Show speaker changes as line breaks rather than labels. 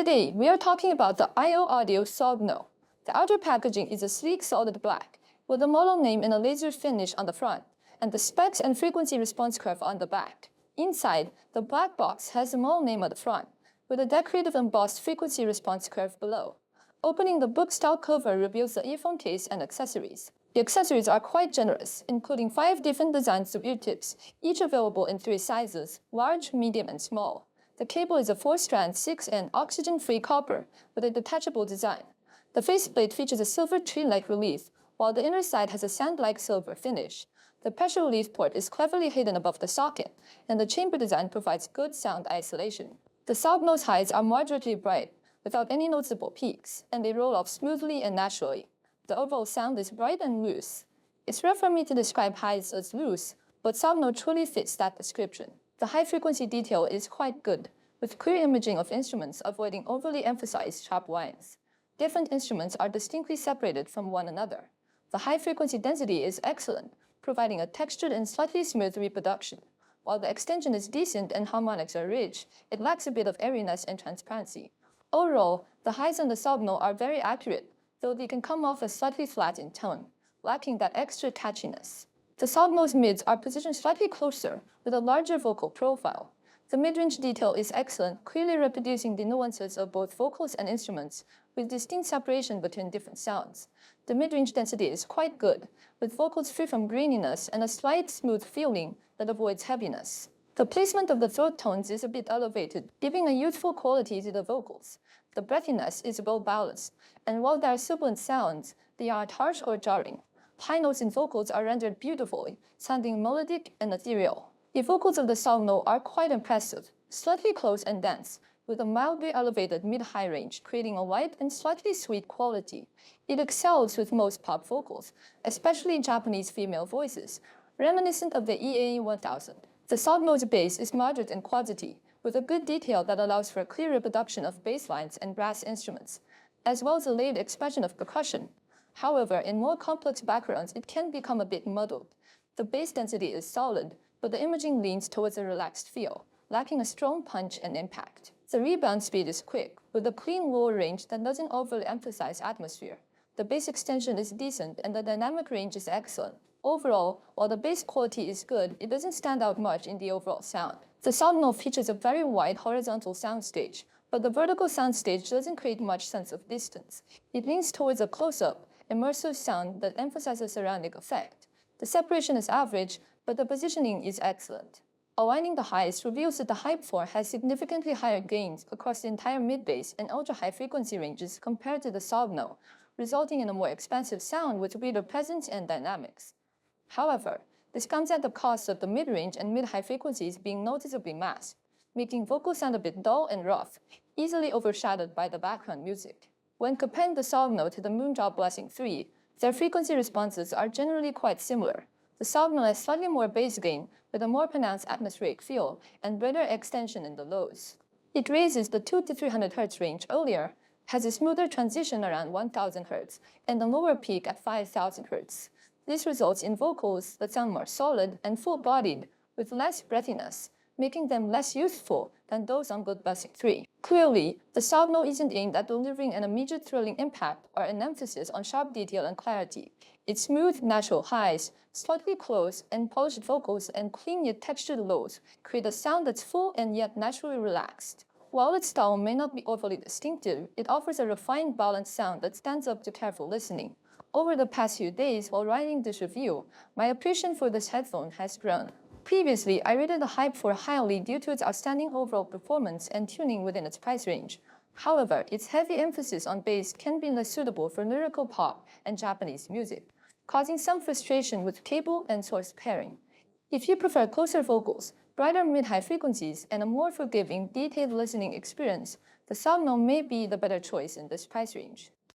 Today, we are talking about the FiiO Audio SOGNO. The outer packaging is a sleek solid black, with the model name in a laser finish on the front, and the specs and frequency response curve on the back. Inside, the black box has the model name at the front, with a decorative embossed frequency response curve below. Opening the book-style cover reveals the earphone case and accessories. The accessories are quite generous, including 5 different designs of ear tips, each available in 3 sizes: large, medium, and small. The cable is a 4-strand 6N oxygen-free copper with a detachable design. The faceplate features a silver tree-like relief, while the inner side has a sand-like silver finish. The pressure relief port is cleverly hidden above the socket, and the chamber design provides good sound isolation. The SOGNO's highs are moderately bright, without any noticeable peaks, and they roll off smoothly and naturally. The overall sound is bright and loose. It's rare for me to describe highs as loose, but SOGNO truly fits that description. The high-frequency detail is quite good, with clear imaging of instruments avoiding overly emphasized sharp whines. Different instruments are distinctly separated from one another. The high-frequency density is excellent, providing a textured and slightly smooth reproduction. While the extension is decent and harmonics are rich, it lacks a bit of airiness and transparency. Overall, the highs on the SOGNO are very accurate, though they can come off as slightly flat in tone, lacking that extra catchiness. The SOGNO's mids are positioned slightly closer, with a larger vocal profile. The mid-range detail is excellent, clearly reproducing the nuances of both vocals and instruments, with distinct separation between different sounds. The mid-range density is quite good, with vocals free from graininess and a slight smooth feeling that avoids heaviness. The placement of the throat tones is a bit elevated, giving a youthful quality to the vocals. The breathiness is well balanced, and while there are sibilant sounds, they aren't harsh or jarring. High notes in vocals are rendered beautifully, sounding melodic and ethereal. The vocals of the SOGNO are quite impressive, slightly close and dense, with a mildly elevated mid-high range, creating a light and slightly sweet quality. It excels with most pop vocals, especially Japanese female voices, reminiscent of the EAM 1000. The SOGNO's bass is moderate in quantity, with a good detail that allows for a clear reproduction of bass lines and brass instruments, as well as a layered expression of percussion. However, in more complex backgrounds, it can become a bit muddled. The bass density is solid, but the imaging leans towards a relaxed feel, lacking a strong punch and impact. The rebound speed is quick, with a clean lower range that doesn't overly emphasize atmosphere. The bass extension is decent and the dynamic range is excellent. Overall, while the bass quality is good, it doesn't stand out much in the overall sound. The SOGNO features a very wide horizontal soundstage, but the vertical soundstage doesn't create much sense of distance. It leans towards a close-up, immersive sound that emphasizes surrounding effect. The separation is average, but the positioning is excellent. Aligning the highs reveals that the Hype 4 has significantly higher gains across the entire mid-bass and ultra-high frequency ranges compared to the SOGNO, resulting in a more expansive sound with greater presence and dynamics. However, this comes at the cost of the mid-range and mid-high frequencies being noticeably masked, making vocals sound a bit dull and rough, easily overshadowed by the background music. When comparing the SOGNO to the Moonjaw Blessing 3, their frequency responses are generally quite similar. The SOGNO has slightly more bass gain, with a more pronounced atmospheric feel and better extension in the lows. It raises the 200 to 300 Hz range earlier, has a smoother transition around 1000 Hz, and a lower peak at 5000 Hz. This results in vocals that sound more solid and full-bodied, with less breathiness, making them less youthful than those on Good Blessing 3. Clearly, the SOGNO isn't aimed at delivering an immediate thrilling impact or an emphasis on sharp detail and clarity. Its smooth, natural highs, slightly close and polished vocals, and clean yet textured lows create a sound that's full and yet naturally relaxed. While its style may not be overly distinctive, it offers a refined, balanced sound that stands up to careful listening. Over the past few days, while writing this review, my appreciation for this headphone has grown. Previously, I rated the Hype 4 highly due to its outstanding overall performance and tuning within its price range. However, its heavy emphasis on bass can be less suitable for lyrical pop and Japanese music, causing some frustration with cable and source pairing. If you prefer closer vocals, brighter mid-high frequencies, and a more forgiving, detailed listening experience, the SOGNO may be the better choice in this price range.